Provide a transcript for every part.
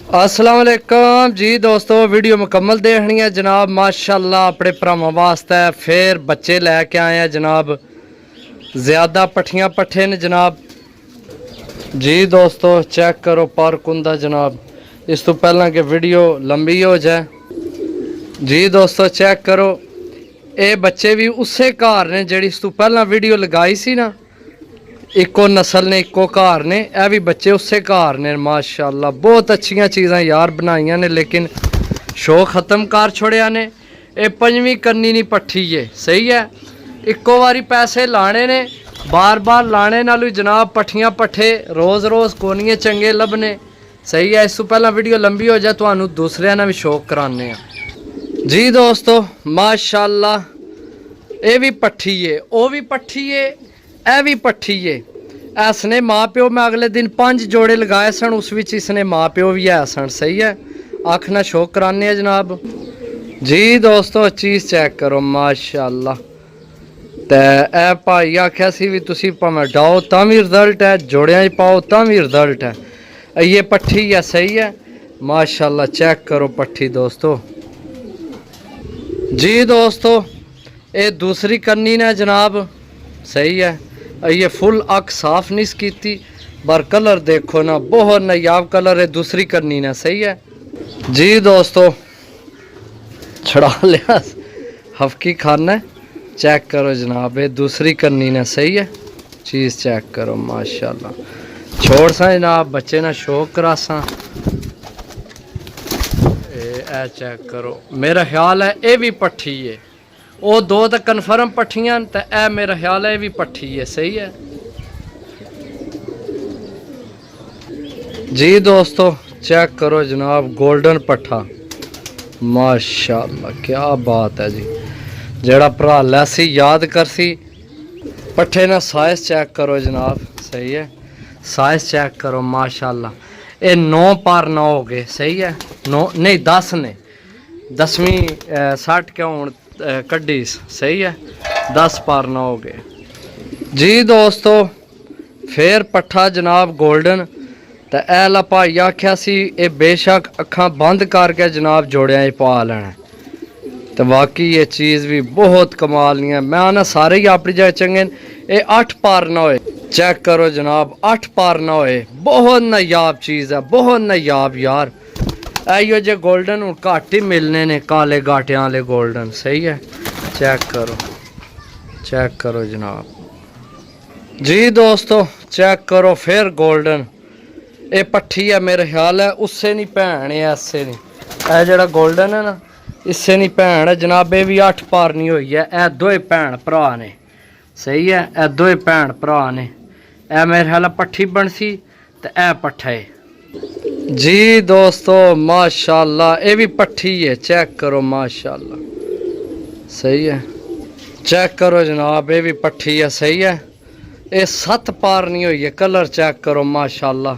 अस्सलाम वालेकुम जी दोस्तों, वीडियो मुकम्मल देखनी है जनाब। माशाल्लाह अपने भरावां वास्ते फिर बच्चे लैके आए हैं जनाब। ज़्यादा पट्ठियाँ पट्ठे ने जनाब जी दोस्तों, चेक करो पर कुंदा जनाब। इस तो पहला कि वीडियो लंबी हो जाए जी दोस्तों, चेक करो ये बच्चे भी उसे घर ने जिहड़ी इस तो पहला वीडियो लगाई सी ना, इको नस्ल ने इको घर ने, यह भी बच्चे उसे घर ने। माशाल्लाह बहुत अच्छिया चीज़ां यार बनाइया ने, लेकिन शो ख़त्म कर छोड़िया ने। ये पंजवीं करनी नहीं पट्ठी है, सही है। इको बारी पैसे लाने ने, बार बार लाने नालों जनाब पट्ठियाँ पट्ठे रोज़ रोज़ कोनिए चंगे लभने, सही है। इस तो पहला वीडियो लंबी हो जाए तो दूसरे ना भी शौक कराने जी दोस्तों। माशाल्लाह ये भी पट्ठी है, वो भी पट्ठी है, यह भी पट्ठी है। इसने माँ प्यो मैं अगले दिन 5 जोड़े लगाए सन, उस विच इसने माँ प्यो भी है सन, सही है। अख ना शौक कराने जनाब जी दोस्तों। चीज़ चेक करो माशाल्लाह। तो यह भाई आख्या सी भी तुसी भावें डाओ तां भी रिजल्ट है, जोड़ियां पाओ तां भी रिजल्ट है। ये पट्ठी है, सही है माशाल्लाह। चेक करो पट्ठी दोस्तों जी दोस्तों। ये दूसरी करनी ने जनाब, सही है। ये फुल अख साफ नहीं की, पर कलर देखो ना, बहुत नायाब कलर है। दूसरी करनी ने, सही है जी दोस्तों। छड़ा लिया हफ्की खाना, चेक करो जनाब। ये दूसरी करनी ने, सही है। चीज़ चेक करो माशाल्लाह। छोड़ सा जनाब, बच्चे ना शौक करासा। ए चेक करो, मेरा ख्याल है ये भी पट्ठी है। वो दो तो कन्फर्म पट्ठियां, तो यह मेरा ख्याल है ये भी पट्ठी है, सही है जी दोस्तों। चेक करो जनाब, गोल्डन पट्ठा माशाल्लाह, क्या बात है जी। जेड़ा भरा लैसी याद कर सी पट्ठे ना। साइज चेक करो जनाब, सही है। साइज चेक करो माशाल्लाह। ये 9 पार 9 हो गए, सही है। 9 नहीं 10 ने, 10वीं 60 क्यों कड्डी, सही है। 10 पार 9 हो गए जी दोस्तों। फिर पट्ठा जनाब गोल्डन। तो ऐला भाई आख्या सी ये बेशक अखा बंद करके जनाब जोड़िया पा लेना। तो बाकी ये चीज़ भी बहुत कमाल नहीं है। मैं आना सारे ही अपनी जगह चंगे। ये 8 पार ना होए, चेक करो जनाब, 8 पार ना होए। बहुत नायाब चीज़ है, बहुत नायाब यार। आइयो जे गोल्डन हूँ घट ही मिलने ने, काले गाटियां वाले गोल्डन, सही है। चेक करो, चेक करो जनाब जी दोस्तों। चेक करो फिर गोल्डन। ये पट्ठी है मेरे ख्याल है, उससे नहीं भैन है, ऐसे नहीं। यह जरा गोल्डन है ना, इससे नहीं भैन है जनाब। ये भी 8 पार नहीं हुई है। यह दो भैन भरा ने, सही है। यह दो भैन भरा ने। यह मेरे ख्याल पट्ठी बनसी, तो यह पट्ठा है जी दोस्तों। माशाल्लाह ये भी पट्ठी है, चेक करो माशाल्लाह, सही है। चेक करो जनाब, ये भी पट्ठी है, सही है। ये 7 पार नहीं हुई है। कलर चेक करो माशाल्लाह,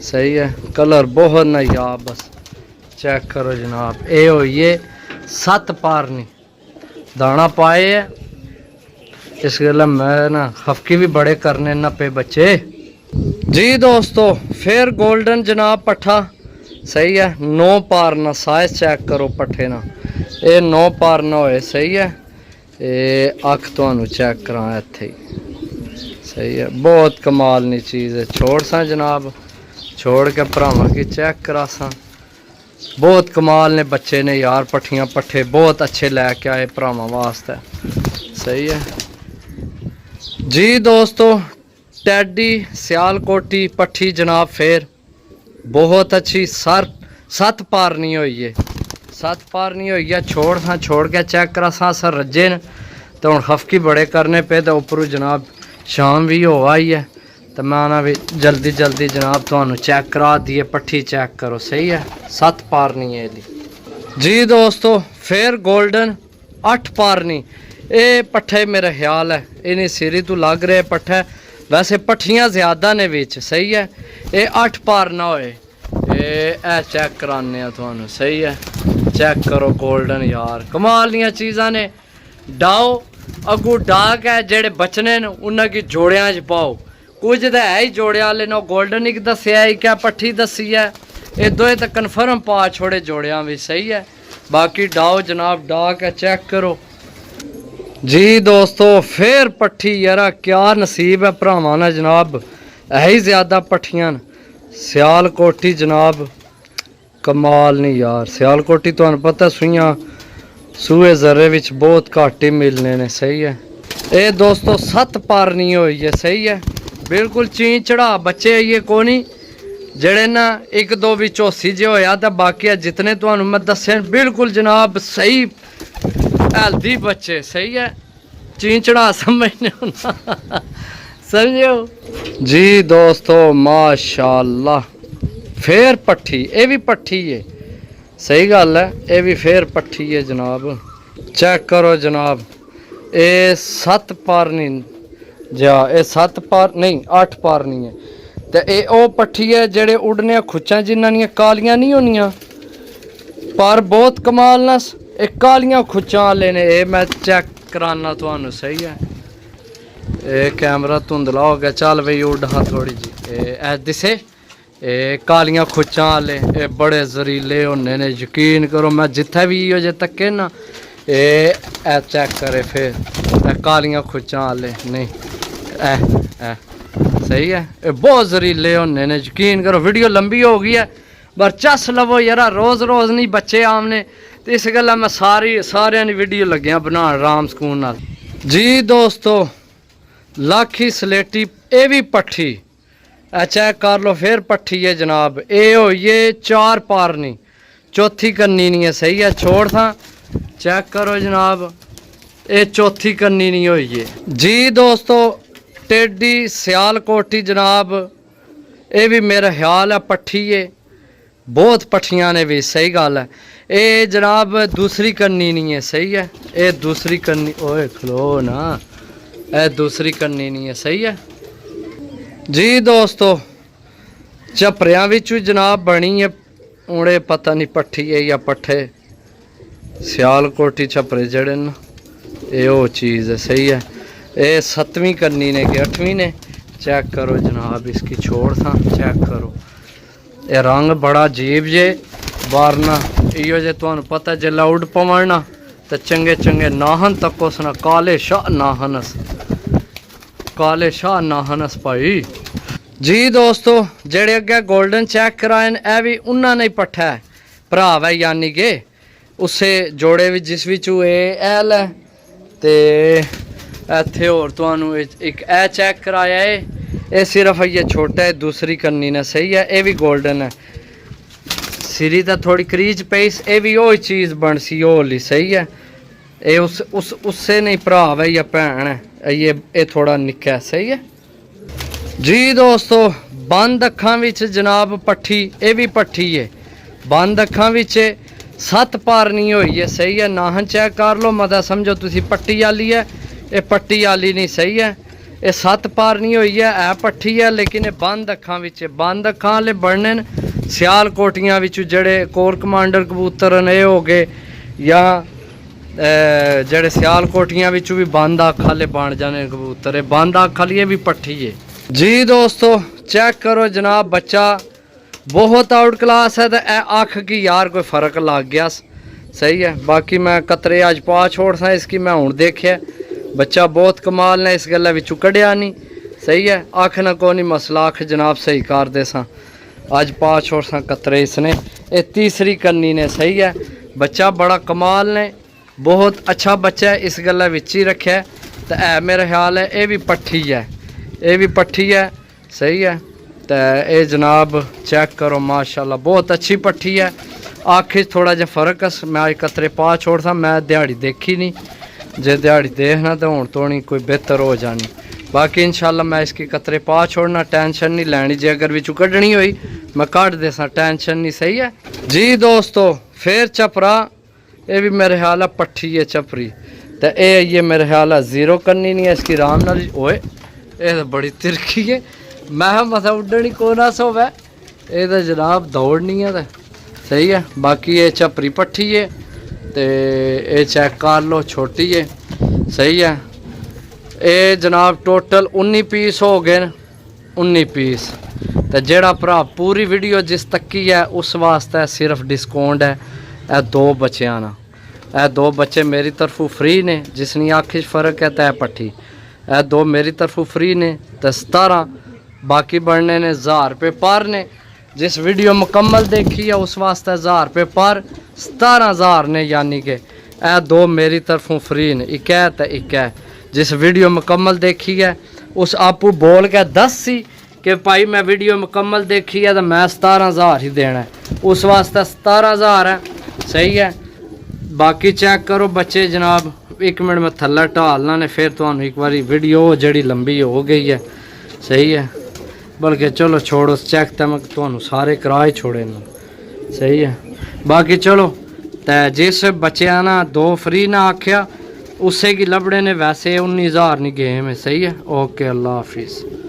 सही है। कलर बहुत नायाब, बस चेक करो जनाब। ये हुई है 7 पार नहीं, दाना पाए है। इस गल मैं ना हफ्की भी बड़े करने ना पे बच्चे जी दोस्तों। फिर गोल्डन जनाब पट्ठा, सही है। 9 पार ना, साइज चेक करो पट्ठे ना। ये 9 पार ना होए, सही है। ये अख तो चेक करा इत्थे, सही है। बहुत कमाल नी चीज़ है। छोड़ सा जनाब, छोड़ के भरावां की चेक करा सा। बहुत कमाल ने बच्चे ने यार। पट्ठियाँ पट्ठे बहुत अच्छे लैके आए भरावां वास्ते, सही है जी दोस्तों। टैडी सियालकोटी पट्ठी जनाब फिर बहुत अच्छी। 7 पार नहीं हुई है, 7 पार नहीं हुई है। छोड़ सा, छोड़ के चेक करा सा। सर रज्जे न तो हम हफ्की बड़े करने पे, तो उपरों जनाब शाम भी हो आई है। तो मैं आना भी जल्दी जल्दी जनाब तो चेक करा दिए। पट्ठी चेक करो, सही है। 7 पार नहीं है जी दोस्तों। फिर गोल्डन 8 पार नहीं। ये पट्ठे मेरा ख्याल है इन्हें सिरी तो लग रहे पट्ठे, वैसे पट्ठियाँ ज़्यादा ने विच, सही है। ये 8 पार ना होए। ये चेक कराने थानू, सही है। चेक करो गोल्डन यार, कमाल दियां चीज़ां ने। डाओ अगू डाक है, जेड़े बचने न उन्होंने जोड़ियां च पाओ। कुछ तो है ही जोड़े वाले ने। गोल्डन एक दसिया, क्या पट्ठी दसी है। ये दोए तो कन्फर्म पा छोड़े जोड़ियां भी सही है। बाकी डाओ जनाब डा के चेक करो जी दोस्तों। फिर पट्ठी यारा क्या नसीब है भरावां ने जनाब, ही ज़्यादा पट्ठियां सियालकोटी जनाब कमाल नहीं यार। सियालकोटी तुहानू पता सूइयां सूए जरे विच बहुत घट ही मिलने ने सही है। ये दोस्तों 7 पारनी हुई है सही है, बिल्कुल ची चढ़ा बच्चे ये कोनी जड़े ना 1-2 भी चौसी जे होया तो बाकी जितने तुहानू मैं दसे बिल्कुल जनाब सही हेल्दी बच्चे सही है, ची चढ़ा समझने समझो जी दोस्तों माशाल्लाह। फिर पट्ठी ये भी पट्ठी है सही गल है, ये भी फिर पट्ठी है जनाब। चेक करो जनाब ये 7 पारनी जा, ये 7 पार नहीं 8 पारनी है। तो ये ओ पट्ठी है जेड़े उड़ने खुच्चां जिन्हां कालियां नहीं होनियां पर बहुत कमाल ना एक कालियां खुच्चां वाले ने। ये मैं चेक कराना तुहानू सही है। ये कैमरा धुंधला हो गया, चल बई उड़ हाँ थोड़ी जी। ए दिसे ये कालियां खुच्चां वाले ये बड़े जरीले होने ने, यकीन करो मैं जिथे भी इहो जे तके ना ये चेक करे फिर कालियां खुच्चां वाले नहीं ए सही है। ये बहुत जरीले होने ने, यकीन करो। वीडियो लंबी हो गई है पर चस लवो यार, रोज़ रोज़ नहीं बच्चे आमने तो इस गल्ला मैं सारे वीडियो लग्या बना राम सकून नाल जी दोस्तों। लाखी सलेटी ये भी पट्ठी चेक कर लो फिर पट्ठी है जनाब। ये हो ये 4 पारनी चौथी कन्नी नहीं है सही है। छोड़ था चेक करो जनाब ये चौथी कन्नी नहीं हुई है जी दोस्तों। टेडी सियालकोटी जनाब ये भी मेरा ख्याल है पट्ठी है, बहुत पट्ठियां ने भी सही गल है। ये जनाब दूसरी कन्नी नहीं है सही है, ये दूसरी कन्नी ओए खलो ना, ये दूसरी कन्नी नहीं है सही है जी दोस्तों। झपरियां विचों जनाब बनी है उड़े पता नहीं पट्ठी है या पट्ठे। सियालकोटी छपरे जड़े न ये वो चीज़ है सही है। ये 7वीं कन्नी ने कि 8वीं ने चेक करो जनाब। इसकी छोड़ था चेक करो, ये रंग बड़ा अजीब जे बारना इो जे तुहानू पता जे उड़ पवन ना तो चंगे चंगे नाहन तक उसना काले शाह नाहनस, काले शाह नाहनस भाई जी दोस्तों। जेड़े अगे गोल्डन चेक कराए ए भी उन्होंने पट्ठा है भराव है यानी कि उसे जोड़े भी जिस विचू एल है। तो इत्थे होर तुहानू एक ए चेक कराया है, ये सिर्फ ये छोटा है दूसरी कन्नी ने सही है। ये भी गोल्डन है, सिरी तो थोड़ी क्रीज पेस ये भी वो चीज़ बन सी होली सही है। ये उससे नहीं भराव है या भैन है, ये थोड़ा निक्का है सही है जी दोस्तों। बंद अखां विच जनाब पट्ठी ये भी पट्ठी है, बंद अखां विच 7 पारनी हुई है सही है। नाहन चेक कर लो मता समझो तुसी पट्टी वाली है, ये पट्टी वाली नहीं सही है। ये 7 पारनी हुई है पट्ठी है लेकिन ये बंद अखां विच, बंद अखां वाले बनने सियालकोटियां विच जड़े कोर कमांडर कबूतर ने हो गए या जड़े सियालकोटियां विच भी बंद अख वाले बन जाने कबूतर, बंद अख वाली ये भी पट्ठी है जी दोस्तों। चेक करो जनाब बच्चा बहुत आउट क्लास है तो अख की यार कोई फ़र्क लग गया सही है। बाकी मैं कतरे अज पा छोड़ सा इसकी मैं हूँ देखिया बच्चा बहुत कमाल ने इस गल्ला विचू कढ़िया नहीं सही है। अख ना को नहीं मसला अख जनाब सही कर दे सा अज पा छोड़ सा कतरे इसने। ये तीसरी कन्नी ने सही है, बच्चा बड़ा कमाल ने बहुत अच्छा बच्चा है इस गल्ला विच ही रखा है। तो मेरा ख्याल है ये भी पट्ठी है, ये भी पट्ठी है सही है। तो ये जनाब चेक करो माशाल्लाह बहुत अच्छी पट्ठी है। अख थोड़ा जहा फर्क है, मैं अज कतरे पा छोड़ सा मैं दिहाड़ी देखी नहीं, जे दिहाड़ी देखना तो हूँ तो नहीं कोई बेहतर हो जानी। बाकी इंशाल्लाह मैं इसकी कतरे पा छोड़ना, टेंशन नहीं लैनी, जे अगर विचू कढ़नी हुई मैं काट दे सा टेंशन नहीं सही है जी दोस्तों। फिर चपरा ये भी मेरे ख्याल है पट्ठी है चपरी। तो ये मेरे ख्याल है 0 करनी नहीं है इसकी आराम नाल। ओए ये तो बड़ी तिरखी है, मैं मसा उड्डनी को ना सोवे, ये तो जनाब दौड़नी है तो सही है। बाकी ये चपरी पट्ठी है तो ये चेक कर लो छोटी है सही है। ये जनाब टोटल 19 पीस हो गए, 19 पीस तो जेड़ा भरा पूरी वीडियो जिस तक्की है उस वास्ते सिर्फ डिस्काउंट है। ए 2 बच्चियां ना, ए 2 बच्चे मेरी तरफों फ्री ने, जिसनी आँख फर्क है तो पट्ठी, ए 2 मेरी तरफों फ्री ने तो 17, बाकी बढ़ने ने 1000 रुपये पर ने। जिस वीडियो मुकम्मल देखी है उस वास्ते 1000 रुपये पर, 17000 ने, यानी कि ए 2 मेरी तरफों फ्री ने, एक है तो एक है। जिस वीडियो मुकम्मल देखी है उस आपू बोल के 10 सी कि भाई मैं वीडियो मुकम्मल देखी है तो मैं 17000 ही देना है, उस वास्ते 17000 है। सही है, बाकी चेक करो बच्चे जनाब। 1 मिनट में थल्ला ढालना ने, फिर तो एक बार वीडियो जड़ी लंबी हो गई है। सही है, बल्कि चलो छोड़ो चेक तो मैं तो सारे कराए छोड़े ना। सही है, बाकी चलो तो जिस बच्चे ना 2 फ्री ना आख्या उससे की लबड़े ने वैसे 19000 नहीं गेम है। सही है, ओके, अल्लाह हाफिज़।